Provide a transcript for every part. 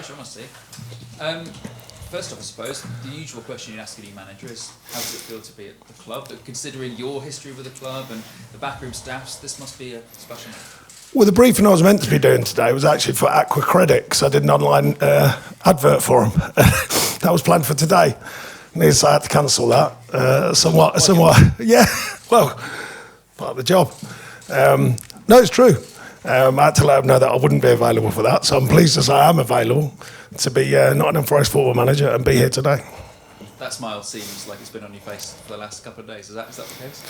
pleasure, honestly. First off, I suppose, the usual question you ask any manager is, how does it feel to be at the club? But considering your history with the club and the backroom staffs, this must be a special night. Well, the briefing I was meant to be doing today was actually for Aqua Credit, because I did an online advert for them. That was planned for today. And so I had to cancel that. Somewhat. Yeah, well, part of the job. No, it's true. I had to let them know that I wouldn't be available for that. So I'm pleased to say I am available to be Nottingham Forest football manager and be here today. That smile seems like it's been on your face for the last couple of days. Is that the case?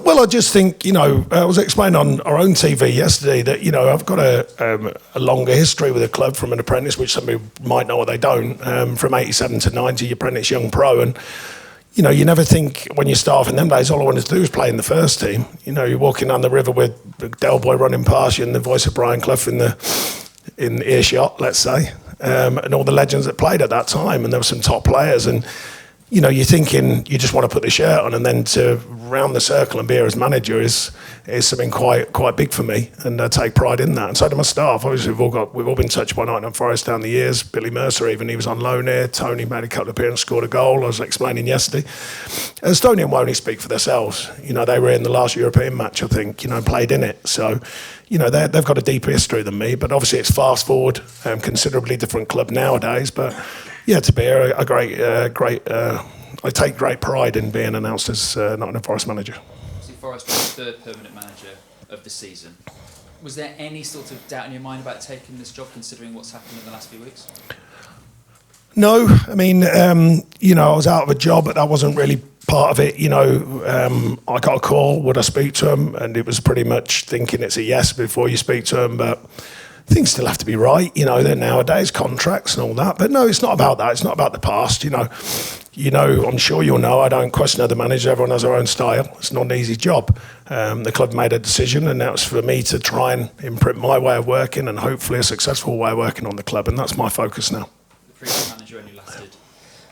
Well, I just think, I was explaining on our own TV yesterday that, I've got a longer history with the club from an apprentice, which some people might know or they don't, from 87 to 90, apprentice young pro. And, you never think when you start off in them days, all I wanted to do was play in the first team. You're walking down the river with the Del Boy running past you and the voice of Brian Clough in earshot, let's say, and all the legends that played at that time. And there were some top players. And, you're thinking you just want to put the shirt on, and then to round the circle and be here as manager is something quite big for me, and I take pride in that. And so do my staff. Obviously, we've all been touched by Nottingham Forest down the years. Billy Mercer, even he was on loan here. Tony made a couple of appearances, scored a goal. I was explaining yesterday. Estonia and Woney speak for themselves. They were in the last European match, I think. Played in it. So, they've got a deeper history than me. But obviously, it's fast forward, considerably different club nowadays. But yeah, to be here, I take great pride in being announced as Nottingham Forest manager. See, Forest was the third permanent manager of the season. Was there any sort of doubt in your mind about taking this job, considering what's happened in the last few weeks? No, I mean, I was out of a job, but that wasn't really part of it. I got a call, would I speak to him? And it was pretty much thinking it's a yes before you speak to him, but things still have to be right, they're nowadays, contracts and all that. But no, it's not about that. It's not about the past, I'm sure you'll know, I don't question other managers. Everyone has their own style. It's not an easy job. The club made a decision, and that was for me to try and imprint my way of working and hopefully a successful way of working on the club. And that's my focus now. The previous manager only lasted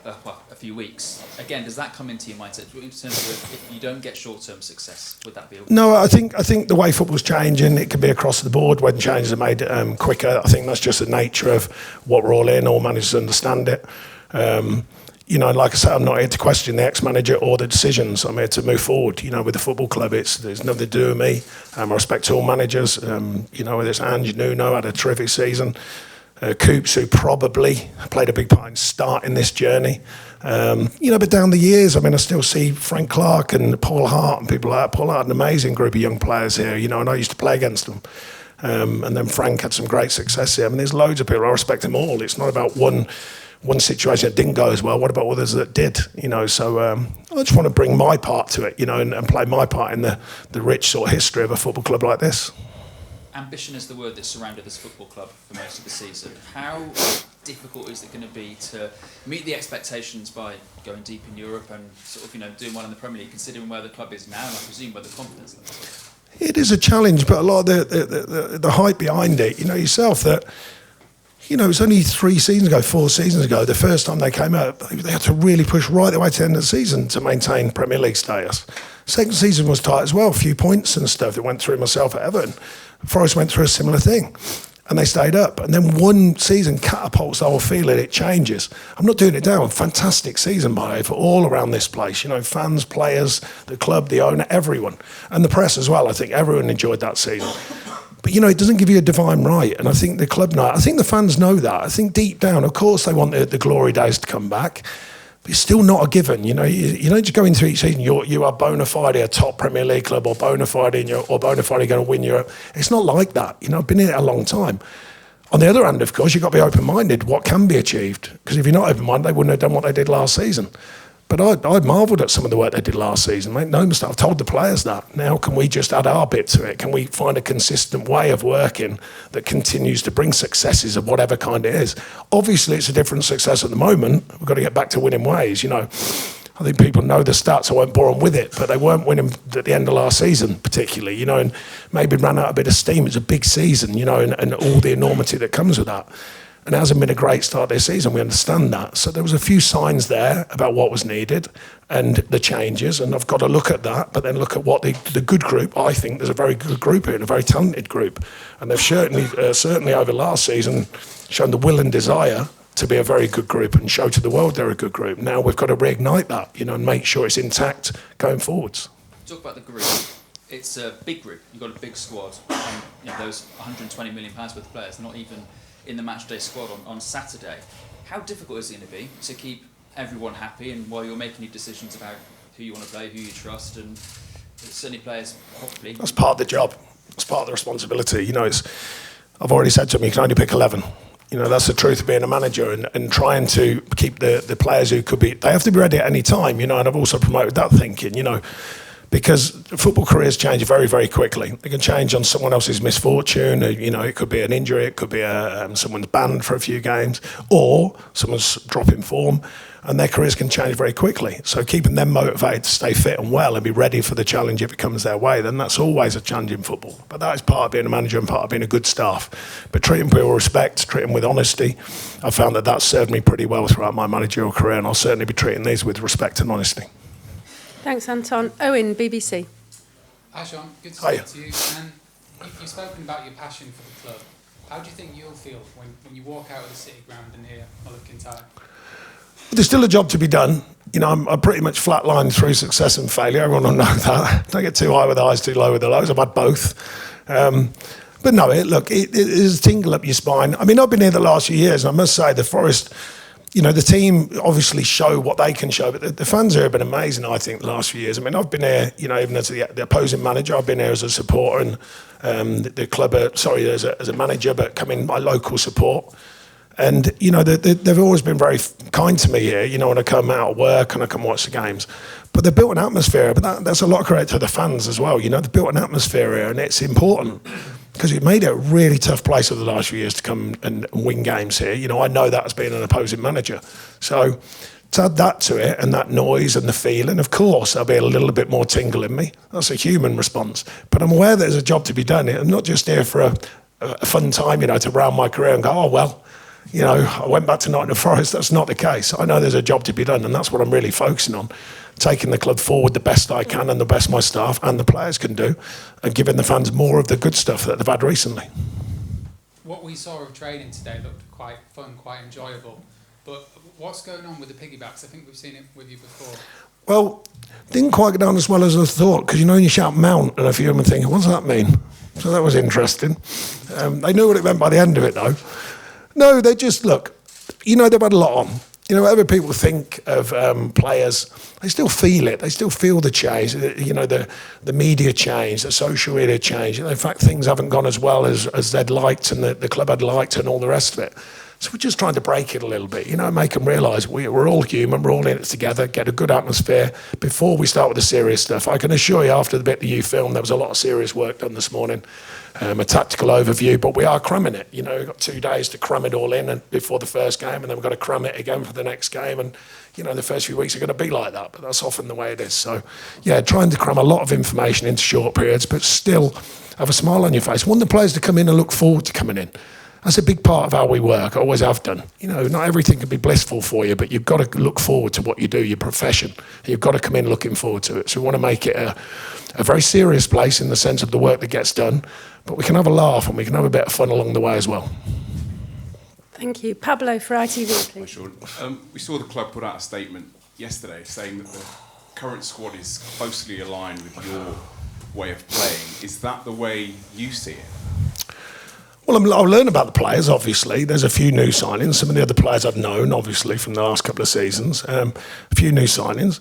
a few weeks. Again, does that come into your mindset in terms of if you don't get short-term success, would that be? No, I think the way football's changing, it can be across the board when changes are made quicker. I think that's just the nature of what we're all in. All managers understand it. Like I said, I'm not here to question the ex-manager or the decisions. I'm here to move forward. With the football club, there's nothing to do with me. I respect all managers. Whether it's Ange, Nuno had a terrific season. Coops, who probably played a big part in starting this journey. But down the years, I still see Frank Clark and Paul Hart and people like that. Paul Hart had an amazing group of young players here, and I used to play against them. And then Frank had some great success here. There's loads of people. I respect them all. It's not about one situation that didn't go as well. What about others that did? So I just want to bring my part to it, and play my part in the rich sort of history of a football club like this. Ambition is the word that surrounded this football club for most of the season. How difficult is it going to be to meet the expectations by going deep in Europe and sort of, doing well in the Premier League, considering where the club is now and I presume where the confidence level? It is a challenge, but a lot of the hype behind it, yourself that, it's only 4 seasons ago, the first time they came out, they had to really push right the way to the end of the season to maintain Premier League status. Second season was tight as well, a few points and stuff that went through myself at Everton. Forest went through a similar thing, and they stayed up. And then one season catapults the whole feeling, it changes. I'm not doing it down. Fantastic season, by the way, for all around this place. Fans, players, the club, the owner, everyone. And the press as well. I think everyone enjoyed that season. But, it doesn't give you a divine right. And I think the club know it. I think the fans know that. I think deep down, of course, they want the glory days to come back. But it's still not a given. You don't just go into each season, you are bona fide a top Premier League club or bona fide or bona fide going to win Europe. It's not like that. I've been in it a long time. On the other hand, of course, you've got to be open-minded. What can be achieved? Because if you're not open-minded, they wouldn't have done what they did last season. But I marvelled at some of the work they did last season. Make no mistake, I've told the players that. Now, can we just add our bit to it? Can we find a consistent way of working that continues to bring successes of whatever kind it is? Obviously, it's a different success at the moment. We've got to get back to winning ways, I think people know the stats, I won't bore them with it, but they weren't winning at the end of last season particularly, and maybe ran out a bit of steam. It's a big season, and all the enormity that comes with that. And it hasn't been a great start this season, we understand that. So there was a few signs there about what was needed and the changes, and I've got to look at that, but then look at what the good group, I think there's a very good group here and a very talented group. And they've certainly over last season shown the will and desire to be a very good group and show to the world they're a good group. Now we've got to reignite that, and make sure it's intact going forwards. Talk about the group. It's a big group. You've got a big squad. And, those £120 million worth of players, they're not even in the matchday squad on Saturday. How difficult is it going to be to keep everyone happy, and while you're making your decisions about who you want to play, who you trust, and certainly players probably... That's part of the job. That's part of the responsibility. I've already said to them, you can only pick 11. That's the truth of being a manager, and trying to keep the players who could be... They have to be ready at any time, and I've also promoted that thinking, because football careers change very, very quickly. They can change on someone else's misfortune. It could be an injury, it could be someone's banned for a few games, or someone's dropping form, and their careers can change very quickly. So keeping them motivated to stay fit and well and be ready for the challenge if it comes their way, then that's always a challenge in football. But that is part of being a manager and part of being a good staff. But treating people with respect, treating with honesty, I found that that's served me pretty well throughout my managerial career, and I'll certainly be treating these with respect and honesty. Thanks, Anton. Owen, BBC. Hi, Sean. Good to Hiya. speak to you. And you've spoken about your passion for the club. How do you think you'll feel when you walk out of the City ground and hear Muller Kintyre? There's still a job to be done. I'm pretty much flatlined through success and failure. Everyone will know that. Don't get too high with the highs, too low with the lows. I've had both. But no, it is a tingle up your spine. I mean, I've been here the last few years, and I must say the Forest... the team obviously show what they can show, but the fans here have been amazing, I think, the last few years. I mean, I've been here, even as the opposing manager, I've been here as a supporter, and the club, as a manager, but come in my local support. And, they've always been very kind to me here, when I come out of work and I come watch the games. But they've built an atmosphere, but that's a lot of credit to the fans as well. They've built an atmosphere here, and it's important. Because it made it a really tough place over the last few years to come and win games here. I know that as being an opposing manager. So to add that to it, and that noise and the feeling, of course, there'll be a little bit more tingle in me. That's a human response. But I'm aware there's a job to be done. I'm not just here for a fun time, to round my career and go, oh, well, I went back to Nottingham Forest. That's not the case. I know there's a job to be done, and that's what I'm really focusing on. Taking the club forward the best I can and the best my staff and the players can do, and giving the fans more of the good stuff that they've had recently. What we saw of training today looked quite fun, quite enjoyable. But what's going on with the piggybacks? I think we've seen it with you before. Well, didn't quite go down as well as I thought, because when you shout mount, and a few of them are thinking, what does that mean? So that was interesting. They knew what it meant by the end of it, though. No, they just, look, they've had a lot on. Whatever people think of players, they still feel it. They still feel the change. The media change, the social media change. In fact, things haven't gone as well as they'd liked and the club had liked and all the rest of it. So we're just trying to break it a little bit, make them realise we're all human, we're all in it together, get a good atmosphere before we start with the serious stuff. I can assure you, after the bit that you filmed, there was a lot of serious work done this morning. A tactical overview, but we are cramming it. We've got 2 days to cram it all in and before the first game, and then we've got to cram it again for the next game. And, the first few weeks are going to be like that, but that's often the way it is. So, yeah, trying to cram a lot of information into short periods, but still have a smile on your face. Want the players to come in and look forward to coming in. That's a big part of how we work. I always have done. Not everything can be blissful for you, but you've got to look forward to what you do, your profession. You've got to come in looking forward to it. So we want to make it a very serious place in the sense of the work that gets done, but we can have a laugh and we can have a bit of fun along the way as well. Thank you. Pablo for ITV, please. Hi, Sean. We saw the club put out a statement yesterday saying that the current squad is closely aligned with your way of playing. Is that the way you see it? Well, I'll learn about the players, obviously. There's a few new signings. Some of the other players I've known, obviously, from the last couple of seasons. A few new signings.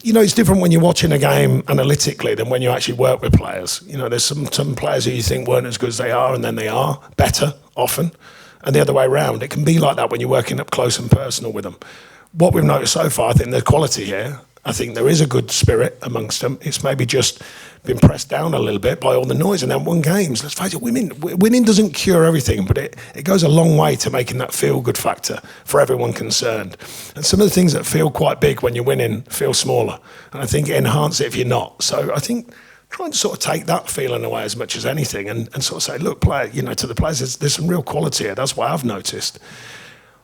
It's different when you're watching a game analytically than when you actually work with players. There's some players who you think weren't as good as they are, and then they are better, often. And the other way around. It can be like that when you're working up close and personal with them. What we've noticed so far, I think there's quality here. I think there is a good spirit amongst them. It's maybe just been pressed down a little bit by all the noise and then won games. Let's face it, winning doesn't cure everything, but it goes a long way to making that feel-good factor for everyone concerned. And some of the things that feel quite big when you're winning feel smaller. And I think it enhances it if you're not. So I think trying to sort of take that feeling away as much as anything and sort of say, look, player, to the players, there's some real quality here. That's what I've noticed.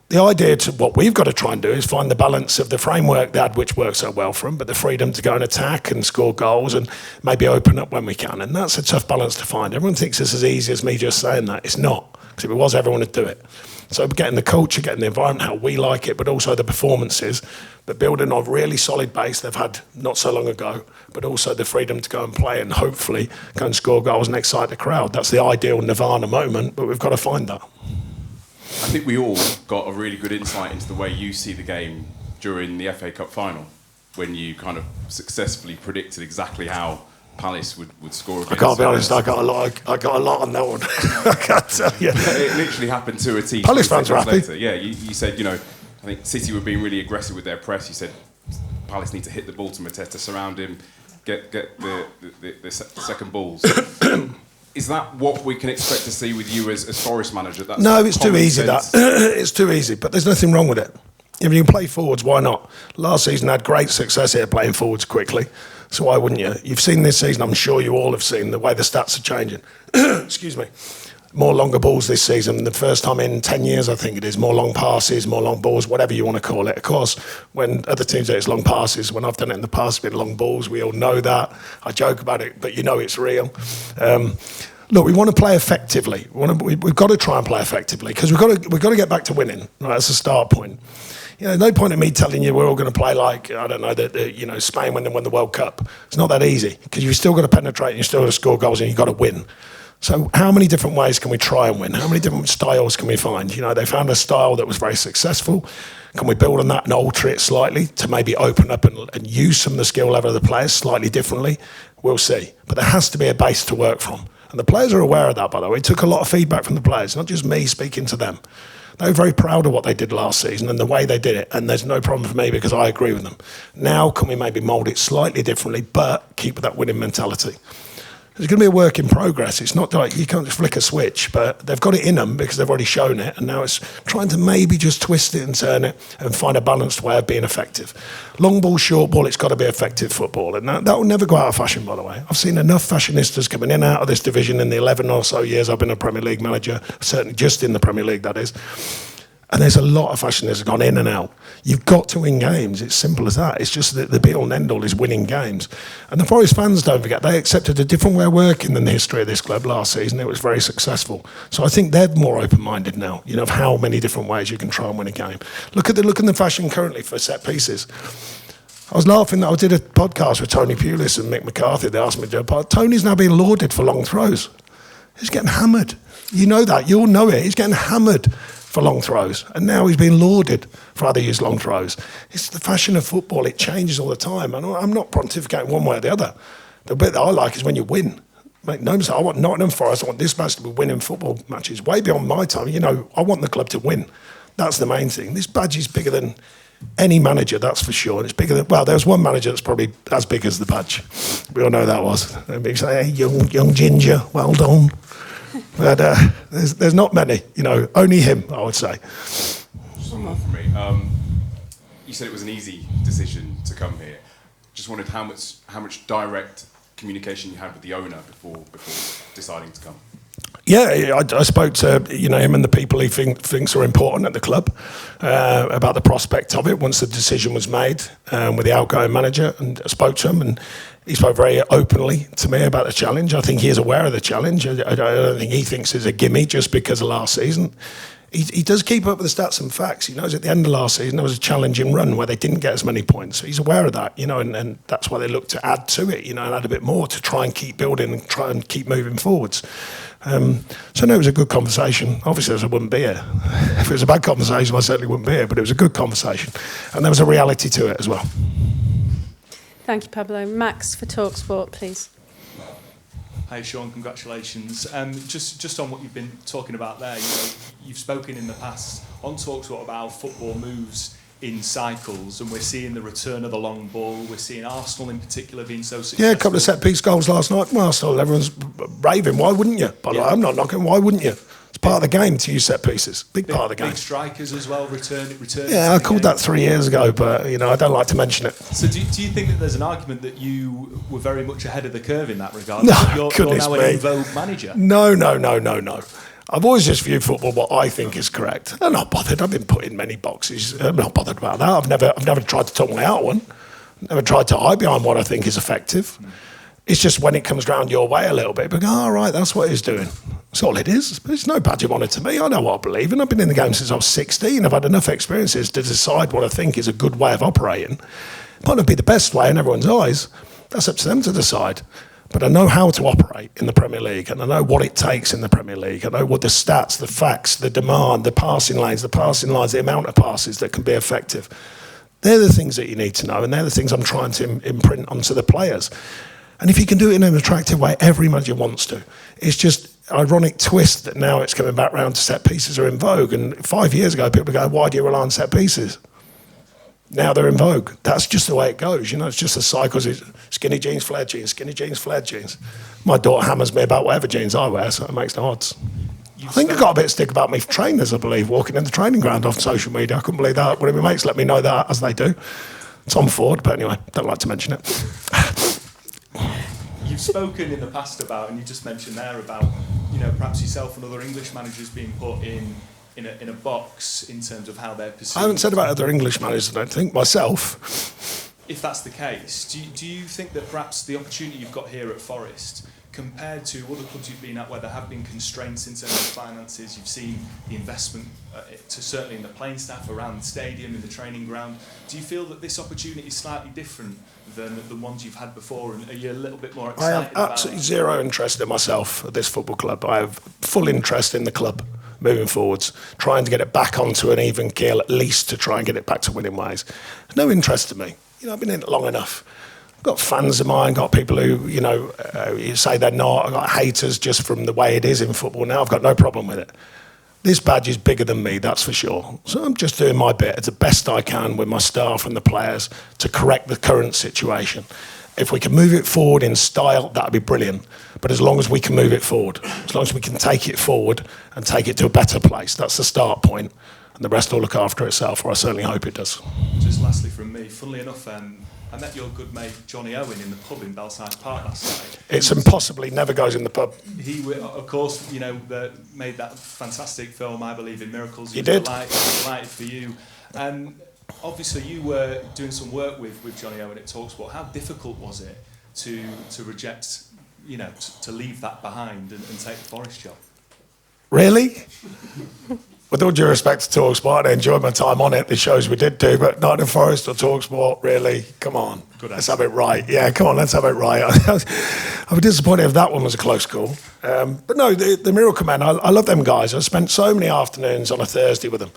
The idea to what we've got to try and do is find the balance of the framework they had, which works so well for them, but the freedom to go and attack and score goals and maybe open up when we can. And that's a tough balance to find. Everyone thinks it's as easy as me just saying that. It's not, because if it was, everyone would do it. So getting the culture, getting the environment, how we like it, but also the performances, but building on a really solid base they've had not so long ago, but also the freedom to go and play and hopefully go and score goals and excite the crowd. That's the ideal nirvana moment, but we've got to find that. I think we all got a really good insight into the way you see the game during the FA Cup final, when you kind of successfully predicted exactly how Palace would score against. I can't be honest, I got a lot on that one. I can't tell you. It literally happened to a team. Palace fans were happy. Later. Yeah, you said, I think City were being really aggressive with their press. You said Palace need to hit the ball to Mateta, surround him, get the second balls. Is that what we can expect to see with you as Forest manager? That's no, it's too easy. Sense. It's too easy, but there's nothing wrong with it. If you can play forwards, why not? Last season had great success here playing forwards quickly, so why wouldn't you? You've seen this season, I'm sure you all have seen the way the stats are changing. Excuse me. More longer balls this season, the first time in 10 years, I think it is. More long passes, more long balls, whatever you want to call it. Of course, when other teams do it, it's long passes. When I've done it in the past, it's been long balls. We all know that. I joke about it, but it's real. Look, we want to play effectively. We've got to try and play effectively because we've got to get back to winning. Right, that's a start point. No point in me telling you we're all going to play like, I don't know, Spain when they won the World Cup. It's not that easy because you've still got to penetrate and you've still got to score goals and you've got to win. So how many different ways can we try and win? How many different styles can we find? They found a style that was very successful. Can we build on that and alter it slightly to maybe open up and use some of the skill level of the players slightly differently? We'll see. But there has to be a base to work from. And the players are aware of that, by the way. It took a lot of feedback from the players, not just me speaking to them. They were very proud of what they did last season and the way they did it. And there's no problem for me because I agree with them. Now, can we maybe mould it slightly differently, but keep with that winning mentality? It's going to be a work in progress. It's not like you can't just flick a switch, but they've got it in them because they've already shown it. And now it's trying to maybe just twist it and turn it and find a balanced way of being effective. Long ball, short ball, it's got to be effective football. And that will never go out of fashion, by the way. I've seen enough fashionistas coming in and out of this division in the 11 or so years I've been a Premier League manager, certainly just in the Premier League, that is. And there's a lot of fashionistas gone in and out. You've got to win games. It's simple as that. It's just that the be-all and end-all is winning games. And the Forest fans, don't forget, they accepted a different way of working than the history of this club last season. It was very successful. So I think they're more open-minded now, of how many different ways you can try and win a game. Look at the fashion currently for set pieces. I was laughing that I did a podcast with Tony Pulis and Mick McCarthy. They asked me to do a part. Tony's now being lauded for long throws. He's getting hammered. You know that. You all know it. He's getting hammered for long throws, and now he's been lauded for how they use long throws. It's the fashion of football. It changes all the time, and I'm not pontificating one way or the other. The bit that I like is when you win. Make no mistake, I want Nottingham Forest, I want this match to be winning football matches way beyond my time. I want the club to win. That's the main thing. This badge is bigger than any manager, that's for sure. And it's bigger than, there's one manager that's probably as big as the badge. We all know who that was. They say, hey, young ginger, well done. But there's not many, only him, I would say. Just one more from me. You said it was an easy decision to come here. Just wondered how much direct communication you had with the owner before deciding to come. Yeah, I spoke to him and the people he thinks are important at the club about the prospect of it once the decision was made with the outgoing manager, and I spoke to him and he spoke very openly to me about the challenge. I think he is aware of the challenge. I don't think he thinks it's a gimme just because of last season. He does keep up with the stats and facts. He knows at the end of last season there was a challenging run where they didn't get as many points. So he's aware of that, and that's why they look to add to it, and add a bit more to try and keep building and try and keep moving forwards. So no, it was a good conversation. Obviously, I wouldn't be here. If it was a bad conversation, I certainly wouldn't be here, but it was a good conversation. And there was a reality to it as well. Thank you, Pablo. Max for TalkSport, please. Hi, Sean. Congratulations. Just on what you've been talking about there, you've spoken in the past on TalkSport about football moves in cycles, and we're seeing the return of the long ball. We're seeing Arsenal in particular being so successful. Yeah, a couple of set-piece goals last night. Well, still everyone's raving. Why wouldn't you? But I'm not knocking. Why wouldn't you? It's part of the game to use set pieces. Big part of the game. Big strikers as well, return. Yeah, I called that 3 years ago, but I don't like to mention it. So do you think that there's an argument that you were very much ahead of the curve in that regard? No, you're goodness now me. an in vogue manager. No. I've always just viewed football what I think is correct. I'm not bothered. I've been put in many boxes. I'm not bothered about that. I've never tried to talk me out one. Never tried to hide behind what I think is effective. It's just when it comes round your way a little bit, but all right, that's what he's doing. That's all it is. But it's no badge of honour to me. I know what I believe in. I've been in the game since I was 16. I've had enough experiences to decide what I think is a good way of operating. It might not be the best way in everyone's eyes. That's up to them to decide. But I know how to operate in the Premier League, and I know what it takes in the Premier League. I know what the stats, the facts, the demand, the passing lanes, the amount of passes that can be effective. They're the things that you need to know, and they're the things I'm trying to imprint onto the players. And if you can do it in an attractive way, every manager wants to. It's just ironic twist that now it's coming back round to set pieces are in vogue. And 5 years ago, people go, why do you rely on set pieces? Now they're in vogue. That's just the way it goes. It's just a cycle. It's skinny jeans, flared jeans, skinny jeans, flared jeans. My daughter hammers me about whatever jeans I wear, so it makes no odds. I think I got a bit of stick about me for trainers, I believe, walking in the training ground off social media. I couldn't believe that. One of my mates let me know that, as they do. Tom Ford, but anyway, don't like to mention it. You've spoken in the past about, and you just mentioned there about, perhaps yourself and other English managers being put in a box in terms of how they're perceived. I haven't said about other English managers, I don't think, myself. If that's the case, do you think that perhaps the opportunity you've got here at Forest, compared to other clubs you've been at where there have been constraints in terms of finances, you've seen the investment certainly in the playing staff around the stadium, in the training ground, do you feel that this opportunity is slightly different than the ones you've had before, and are you a little bit more excited I have about absolutely zero interest in myself at this football club. I have full interest in the club moving forwards, trying to get it back onto an even keel, at least to try and get it back to winning ways. No interest to me. I've been in it long enough. I've got fans of mine, got people who, you say they're not. I've got haters just from the way it is in football now. I've got no problem with it. This badge is bigger than me, that's for sure. So I'm just doing my bit as the best I can with my staff and the players to correct the current situation. If we can move it forward in style, that'd be brilliant. But as long as we can move it forward, as long as we can take it forward and take it to a better place, that's the start point. And the rest will look after itself, or I certainly hope it does. Just lastly from me, funnily enough, I met your good mate Johnny Owen in the pub in Belsize Park last night. It's impossibly never goes in the pub. He, of course, made that fantastic film, I Believe in Miracles. He did. Delighted for you. And obviously you were doing some work with Johnny Owen at TalkSport. How difficult was it to reject, to leave that behind and take the Forest job? Really? With all due respect to TalkSport, I enjoyed my time on it, the shows we did do, but Nottingham Forest or TalkSport, really? Come on. Let's have it right. Yeah, come on, let's have it right. I'm disappointed if that one was a close call. But no, the Miracle Men, I love them guys. I spent so many afternoons on a Thursday with them.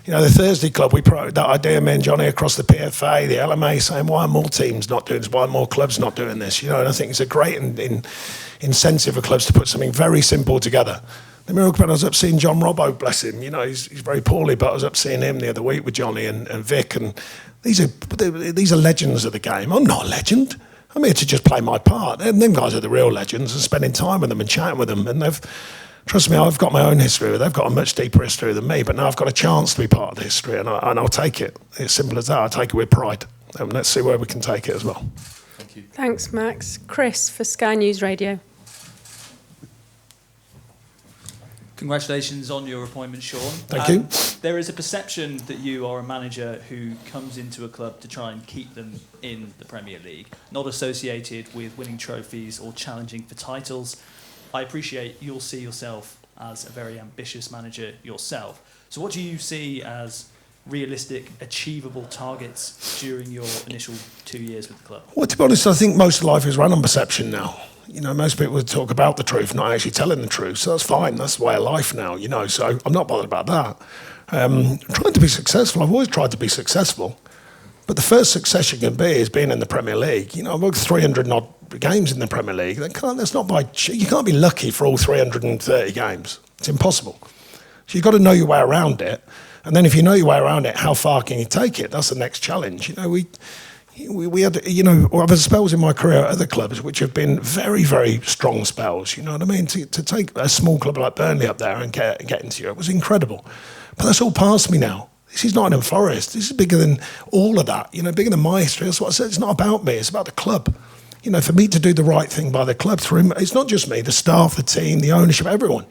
The Thursday club, we promoted that idea, me and Johnny, across the PFA, the LMA, saying, why are more teams not doing this? Why are more clubs not doing this? And I think it's a great incentive for clubs to put something very simple together. The Miracle Men, I was up seeing John Robbo, bless him. He's very poorly, but I was up seeing him the other week with Johnny and Vic. And these are legends of the game. I'm not a legend. I'm here to just play my part. And them guys are the real legends, and spending time with them and chatting with them. And trust me, I've got my own history. They've got a much deeper history than me, but now I've got a chance to be part of the history, and I'll take it. It's simple as that. I'll take it with pride. And let's see where we can take it as well. Thank you. Thanks, Max. Chris for Sky News Radio. Congratulations on your appointment, Sean. Thank you. There is a perception that you are a manager who comes into a club to try and keep them in the Premier League, not associated with winning trophies or challenging for titles. I appreciate you'll see yourself as a very ambitious manager yourself. So what do you see as realistic, achievable targets during your initial 2 years with the club? Well, to be honest, I think most of life is run on perception now. Most people would talk about the truth, not actually telling the truth. So that's fine. That's the way of life now, So I'm not bothered about that. I'm trying to be successful. I've always tried to be successful. But the first success you can be is being in the Premier League. I've worked 300 odd games in the Premier League. You can't be lucky for all 330 games. It's impossible. So you've got to know your way around it. And then if you know your way around it, how far can you take it? That's the next challenge. we had, I've had spells in my career at other clubs which have been very, very strong spells, you know what I mean? To take a small club like Burnley up there and get into Europe was incredible. But that's all past me now. This is Nottingham Forest. This is bigger than all of that, bigger than my history. That's what I said. It's not about me, it's about the club. For me to do the right thing by the club through, it's not just me, the staff, the team, the ownership, everyone.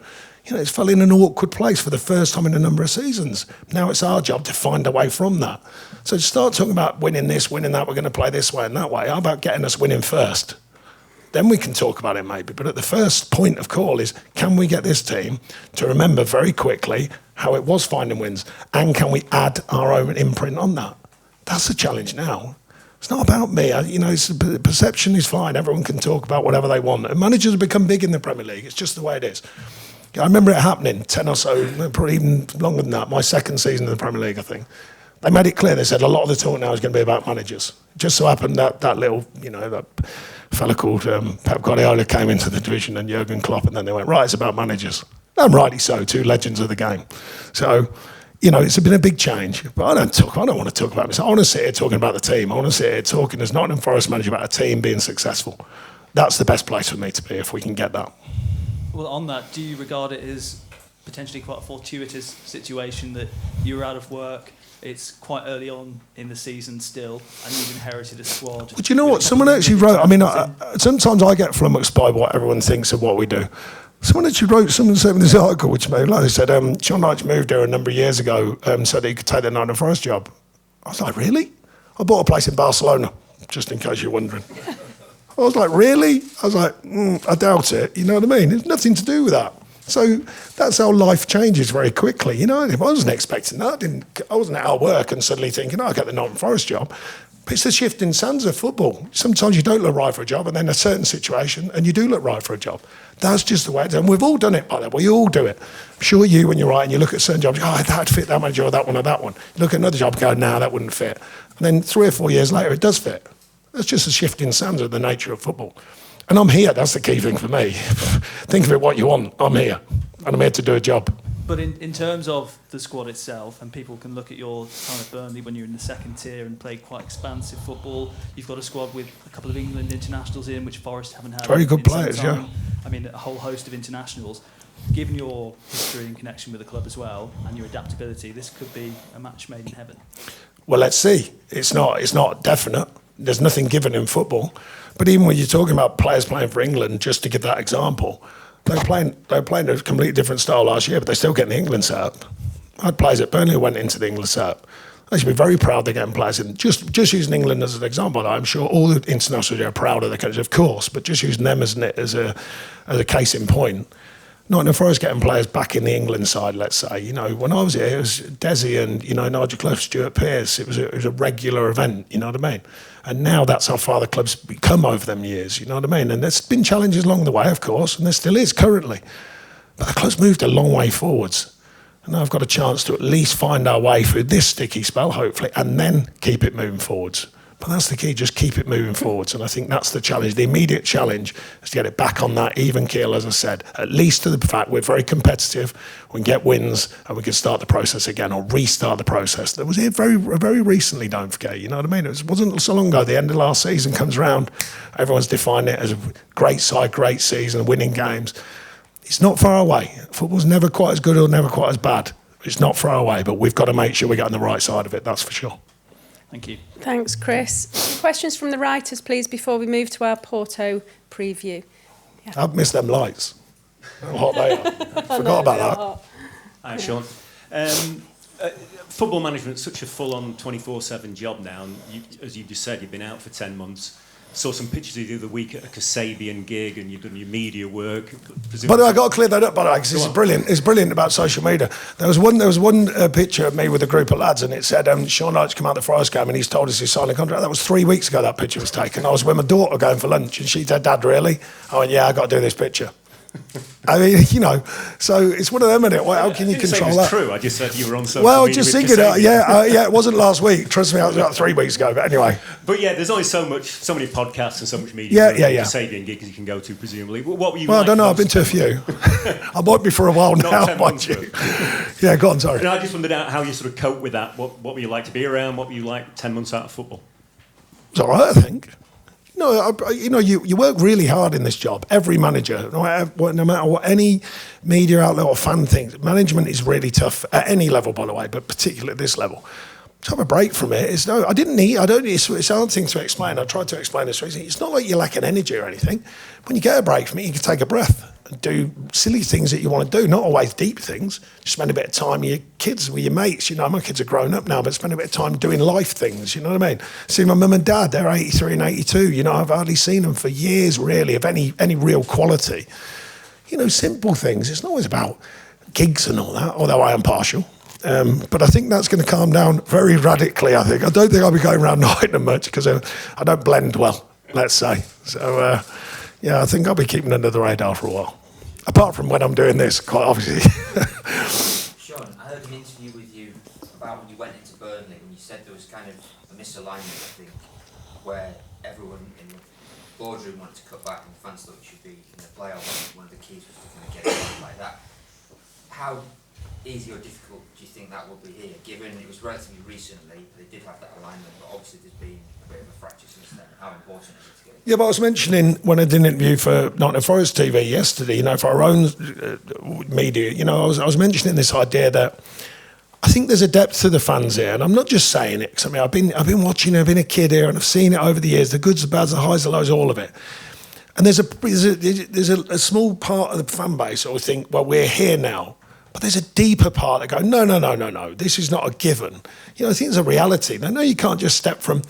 It's fell in an awkward place for the first time in a number of seasons. Now it's our job to find a way from that. So to start talking about winning this, winning that, we're going to play this way and that way, how about getting us winning first? Then we can talk about it maybe. But at the first point of call is, can we get this team to remember very quickly how it was finding wins? And can we add our own imprint on that? That's the challenge now. It's not about me. Perception is fine. Everyone can talk about whatever they want. And managers have become big in the Premier League. It's just the way it is. I remember it happening 10 or so, probably even longer than that, my second season in the Premier League, I think. They made it clear. They said a lot of the talk now is going to be about managers. It just so happened that little, that fella called Pep Guardiola came into the division and Jurgen Klopp, and then they went, right, it's about managers. And rightly so, two legends of the game. So, it's been a big change. But I don't want to talk about myself. I want to sit here talking about the team. I want to sit here talking as Nottingham Forest manager about a team being successful. That's the best place for me to be if we can get that. Well, on that, do you regard it as potentially quite a fortuitous situation that you're out of work, it's quite early on in the season still, and you've inherited a squad? But you know what? Someone actually wrote, sometimes I get flummoxed by what everyone thinks of what we do. Someone said in this article, which made me laugh, they said, Sean Dyche moved here a number of years ago so that he could take the Nottingham Forest job. I was like, really? I bought a place in Barcelona, just in case you're wondering. I was like, really? I was like, I doubt it. You know what I mean? It's nothing to do with that. So that's how life changes very quickly. I wasn't expecting that. I wasn't out of work and suddenly thinking, I'll get the Nottingham Forest job. But it's the shift in sands of football. Sometimes you don't look right for a job, and then a certain situation, and you do look right for a job. That's just the way it's done. We've all done it, by the way. We all do it. I'm sure you, when you're right, and you look at certain jobs, that'd fit that manager or that one or that one. You look at another job and go, no, that wouldn't fit. And then 3 or 4 years later, it does fit. That's just a shift in sands of the nature of football. And I'm here. That's the key thing for me. Think of it what you want. I'm here. And I'm here to do a job. But in terms of the squad itself, and people can look at your time at Burnley when you're in the second tier and played quite expansive football. You've got a squad with a couple of England internationals in, which Forest haven't had. Very good players, yeah. A whole host of internationals. Given your history and connection with the club as well, and your adaptability, this could be a match made in heaven. Well, let's see. It's not definite. There's nothing given in football. But even when you're talking about players playing for England, just to give that example, they were playing a completely different style last year, but they're still getting the England setup. I had players at Burnley who went into the England setup. They should be very proud they're getting players in. Just using England as an example, I'm sure all the internationals are proud of their countries, of course, but just using them as a case in point. Nottingham Forest getting players back in the England side, let's say. When I was here, it was Desi and, Nigel Clough, Stuart Pearce. It was a regular event, you know what I mean? And now that's how far the club's become over them years, you know what I mean? And there's been challenges along the way, of course, and there still is currently. But the club's moved a long way forwards. And now I've got a chance to at least find our way through this sticky spell, hopefully, and then keep it moving forwards. But that's the key, just keep it moving forwards. And I think that's the challenge. The immediate challenge is to get it back on that even keel, as I said, at least to the fact we're very competitive, we can get wins, and we can start the process again or restart the process. That was here very, very recently, don't forget, you know what I mean? It wasn't so long ago, the end of last season comes around, everyone's defined it as a great side, great season, winning games. It's not far away. Football's never quite as good or never quite as bad. It's not far away, but we've got to make sure we get on the right side of it, that's for sure. Thank you. Thanks, Chris. Some questions from the writers, please, before we move to our Porto preview. Yeah. I've missed them lights. How hot they are. Forgot about that. Hi, Sean. Football management is such a full-on 24/7 job now, and as you just said, you've been out for 10 months. Saw some pictures of you the other week at a Kasabian gig, and you've done your media work. By the way, I've got to clear that up, by the way, because it's brilliant. It's brilliant about social media. There was one picture of me with a group of lads, and it said, Sean Dyche come out the Forest game, and he's told us he's signed a contract. That was 3 weeks ago that picture was taken. I was with my daughter going for lunch, and she said, Dad, really? I went, yeah, I've got to do this picture. I mean, so it's one of them, isn't it? How can you control that? True. I just said you were on social media. Well, just thinking, it wasn't last week. Trust me, it was about 3 weeks ago. But anyway. But yeah, there's only so many podcasts and so much media. Yeah. Kasabian gigs you can go to, presumably. What were you? Well, I don't know. I've been to a few. I might be for a while now, mind you. Yeah, go on. Sorry. And I just wondered how you sort of cope with that. What were you like to be around? What were you like 10 months out of football? was all right, I think. You work really hard in this job. Every manager, no matter what any media outlet or fan thinks, management is really tough at any level, by the way, but particularly at this level. To have a break from it, it's a hard thing to explain. I tried to explain this reason. It's not like you're lacking energy or anything. When you get a break from it, you can take a breath and do silly things that you want to do, not always deep things. Just spend a bit of time with your kids, with your mates. My kids are grown up now, but spend a bit of time doing life things, you know what I mean? See my mum and dad, they're 83 and 82. I've hardly seen them for years, really, of any real quality. Simple things. It's not always about gigs and all that, although I am partial. But I think that's going to calm down very radically, I think. I don't think I'll be going around Nottingham much because I don't blend well, let's say. So, I think I'll be keeping under the radar for a while. Apart from when I'm doing this, quite obviously. Sean, I heard an interview with you about when you went into Burnley and you said there was kind of a misalignment, I think, where everyone in the boardroom wanted to cut back and the fans thought you should be in the playoffs. One of the keys was to kind of get it like that. How easy or difficult do you think that will be here, given it was relatively recently, they did have that alignment, but obviously there's been a bit of a fracture since then. How important is it to get it? Yeah, but I was mentioning when I did an interview for Nottingham Forest TV yesterday, for our own media, I was mentioning this idea that I think there's a depth to the fans here, and I'm not just saying it, because I've been watching, I've been a kid here, and I've seen it over the years, the goods, the bads, the highs, the lows, all of it. And there's a small part of the fan base that will think, well, we're here now. But there's a deeper part that go, no, this is not a given. I think it's a reality. Now, no, you can't just step from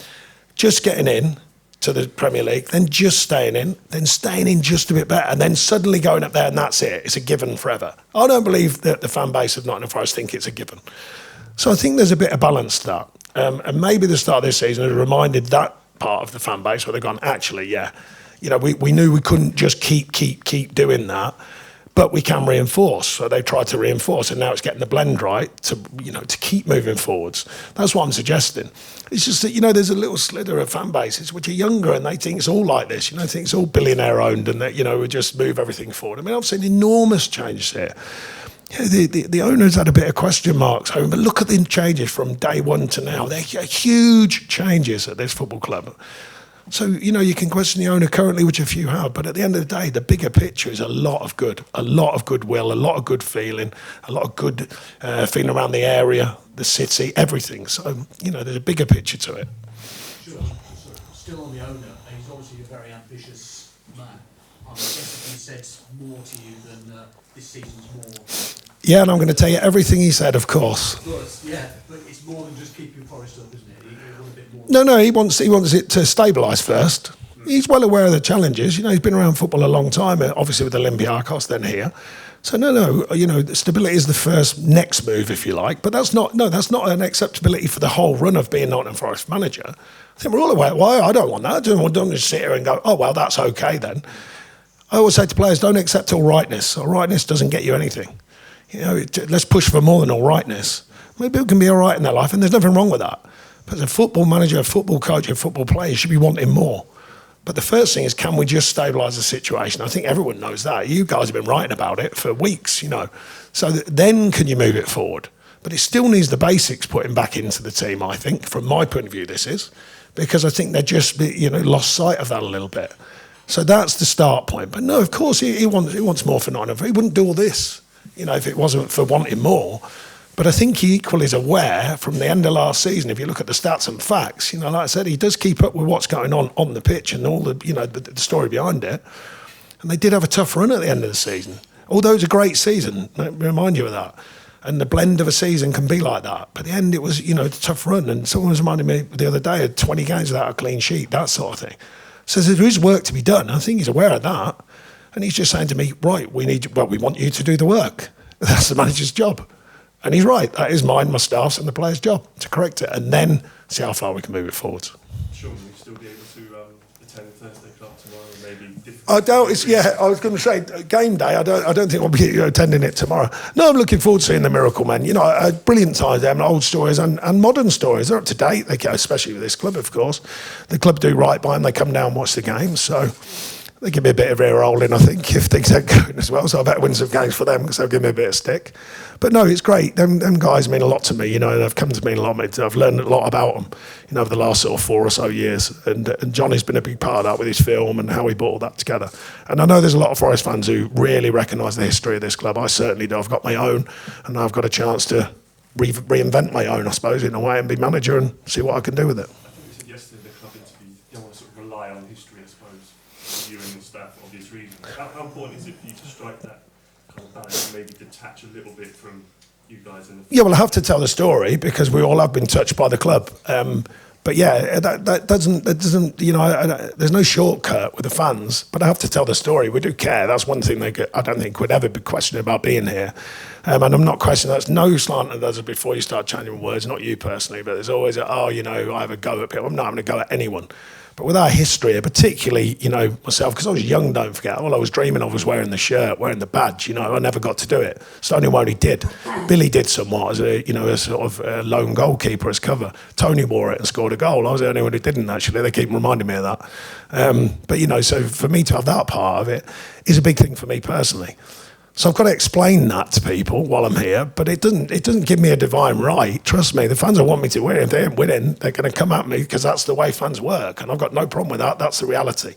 just getting in to the Premier League, then just staying in, then staying in just a bit better, and then suddenly going up there and that's it. It's a given forever. I don't believe that the fan base of Nottingham Forest think it's a given. So I think there's a bit of balance to that. And maybe the start of this season has reminded that part of the fan base where they've gone, actually, yeah, we knew we couldn't just keep doing that. But we can reinforce. So they've tried to reinforce, and now it's getting the blend right to keep moving forwards. That's what I'm suggesting. It's just that, there's a little slither of fan bases which are younger and they think it's all like this, they think it's all billionaire owned and that, we just move everything forward. I mean, I've seen enormous changes here. The owners had a bit of question marks over, but look at the changes from day one to now. They're huge changes at this football club. So, you can question the owner currently, which a few have, but at the end of the day, the bigger picture is a lot of goodwill, a lot of good feeling, a lot of good feeling around the area, the city, everything. So, there's a bigger picture to it. Sure. Still on the owner, he's obviously a very ambitious man. I'm guessing he said more to you than this season's more. Yeah, and I'm going to tell you everything he said, of course. Of course, yeah, but it's more than just keeping Forest up, isn't it? A bit more. No, he wants it to stabilise first. He's well aware of the challenges. He's been around football a long time, obviously with Olympiacos, then here. So stability is the first next move, if you like. But that's not an acceptability for the whole run of being Nottingham Forest manager. I think we're all aware. Why? I don't want that. I don't just sit here and go, oh well, that's okay then. I always say to players, don't accept all rightness. All rightness doesn't get you anything. Let's push for more than all rightness. Maybe people can be all right in their life, and there's nothing wrong with that. But as a football manager, a football coach, a football player, you should be wanting more. But the first thing is, can we just stabilise the situation? I think everyone knows that. You guys have been writing about it for weeks, So then can you move it forward? But it still needs the basics putting back into the team, I think, from my point of view, this is. Because I think they're just, lost sight of that a little bit. So that's the start point. But no, of course, he wants more for Nottingham. He wouldn't do all this, if it wasn't for wanting more. But I think he equally is aware from the end of last season, if you look at the stats and facts, like I said, he does keep up with what's going on the pitch and all the, the story behind it. And they did have a tough run at the end of the season. Although it was a great season, let me remind you of that. And the blend of a season can be like that. But at the end, it was, a tough run. And someone was reminding me the other day, had 20 games without a clean sheet, that sort of thing. So there is work to be done. I think he's aware of that. And he's just saying to me, right, we want you to do the work. That's the manager's job. And he's right. That is mine, my staff's, and the player's job to correct it, and then see how far we can move it forward. Sure, will you still be able to attend Thursday Club tomorrow? Maybe. I doubt it's. Yeah, I was going to say game day. I don't think I'll be attending it tomorrow. No, I'm looking forward to seeing the Miracle Men. Brilliant times there, old stories and modern stories. They're up to date. They go, especially with this club, of course. The club do right by them. They come down and watch the games. So They give me a bit of ear rolling, I think, if things ain't going as well. So I better win some games for them because they'll give me a bit of stick. But no, it's great. Them guys mean a lot to me, you know, and they've come to mean a lot. I've learned a lot about them, you know, over the last sort of 4 or so years. And Johnny's been a big part of that with his film and how he brought all that together. And I know there's a lot of Forest fans who really recognise the history of this club. I certainly do. I've got my own, and I've got a chance to reinvent my own, I suppose, in a way, and be manager and see what I can do with it. I think you said yesterday in the club interview, you don't want to sort of rely on history, I suppose, you and your staff for obvious reasons. How important is it for you to strike that kind of balance and maybe detach a little bit from you guys? Yeah, well, I have to tell the story because we all have been touched by the club. But yeah, that doesn't, you know, there's no shortcut with the fans, but I have to tell the story. We do care. That's one thing I don't think would ever be questioned about being here. And I'm not questioning, that's no slant at us before you start changing words, not you personally, but there's always you know, I have a go at people. I'm not having a go at anyone. But with our history, particularly, you know, myself, because I was young, don't forget, all I was dreaming of was wearing the shirt, wearing the badge, you know, I never got to do it. It's the only one he did. Billy did somewhat as a, you know, a sort of a lone goalkeeper as cover. Tony wore it and scored a goal. I was the only one who didn't, actually. They keep reminding me of that. But, you know, so for me to have that part of it is a big thing for me personally. So I've got to explain that to people while I'm here, but it doesn't give me a divine right. Trust me, the fans will want me to win. If they ain't winning, they're going to come at me because that's the way fans work, and I've got no problem with that. That's the reality.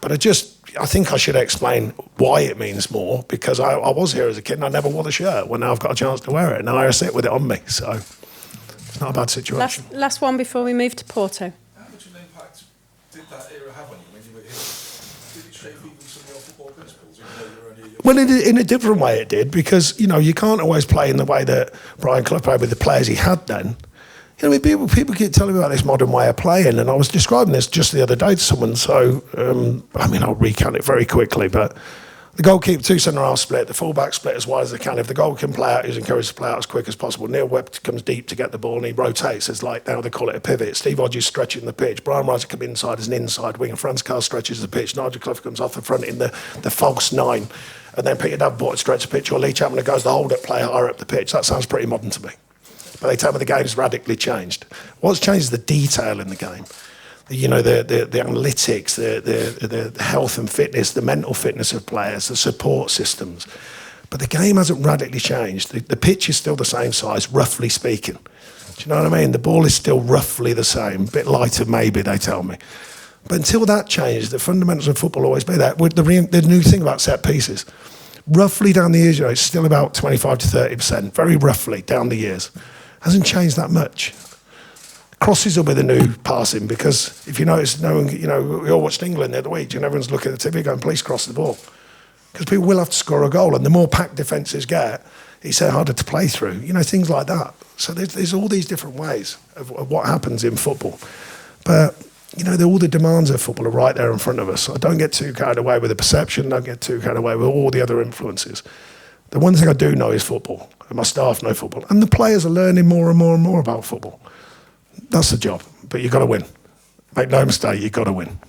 But I think I should explain why it means more, because I was here as a kid and I never wore the shirt. Well, now I've got a chance to wear it. Now I sit with it on me, so it's not a bad situation. Last one before we move to Porto. How much of an impact did that era have on you when you were here? Did it shape even some of your football principles, even though you were only a young... Well, in a different way it did, because, you know, you can't always play in the way that Brian Clough played with the players he had then. You know, people keep telling me about this modern way of playing, and I was describing this just the other day to someone, so, I mean, I'll recount it very quickly, but the goalkeeper, 2 centre-half split, the full-back split as wide as they can. If the goal can play out, he's encouraged to play out as quick as possible. Neil Webb comes deep to get the ball, and he rotates as, like, now they call it a pivot. Steve Hodges stretching the pitch. Brian Rice comes inside as an inside winger. Franz Carr stretches the pitch. Nigel Clough comes off the front in the false 9. And then Peter Davenport stretches the pitch, or Lee Chapman goes to hold it, play higher up the pitch. That sounds pretty modern to me. But they tell me the game's radically changed. What's changed is the detail in the game. You know, the analytics, the health and fitness, the mental fitness of players, the support systems. But the game hasn't radically changed. The pitch is still the same size, roughly speaking. Do you know what I mean? The ball is still roughly the same, a bit lighter maybe, they tell me. But until that changes, the fundamentals of football will always be that. The new thing about set pieces, roughly down the years, you know, it's still about 25 to 30%, very roughly down the years. Hasn't changed that much. Crosses will be the new passing, because if you notice, no one, you know, we all watched England the other week, and everyone's looking at the TV going, please cross the ball. Because people will have to score a goal, and the more packed defences get, it's harder to play through. You know, things like that. So there's all these different ways of what happens in football. But, you know, all the demands of football are right there in front of us. So I don't get too carried away with the perception, don't get too carried away with all the other influences. The one thing I do know is football, and my staff know football. And the players are learning more and more and more about football. That's the job, but you've got to win. Make no mistake, you've got to win.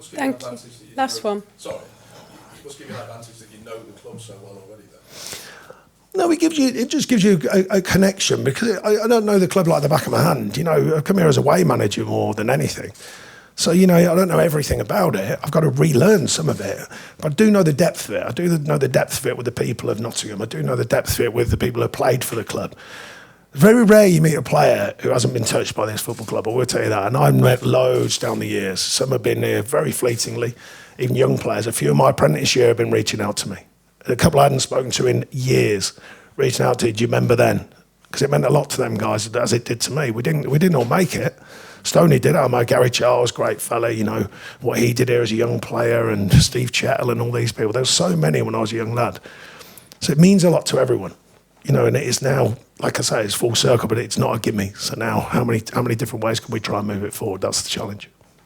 Thank you. Last one. Sorry, it must give you an advantage that you know the club so well already then. No, it just gives you a connection, because I don't know the club like the back of my hand. You know, I come here as a away manager more than anything. So, you know, I don't know everything about it. I've got to relearn some of it. But I do know the depth of it. I do know the depth of it with the people of Nottingham. I do know the depth of it with the people who played for the club. Very rare you meet a player who hasn't been touched by this football club, I will tell you that. And I've met loads down the years. Some have been here very fleetingly, even young players. A few of my apprentice year have been reaching out to me. A couple I hadn't spoken to in years, reaching out to, do you remember then? Because it meant a lot to them guys, as it did to me. We didn't all make it. Stoney did. I know Gary Charles, great fella, you know, what he did here as a young player, and Steve Chettle and all these people. There were so many when I was a young lad. So it means a lot to everyone. You know, and it is now, like I say, it's full circle, but it's not a gimme. So now, how many different ways can we try and move it forward? That's the challenge.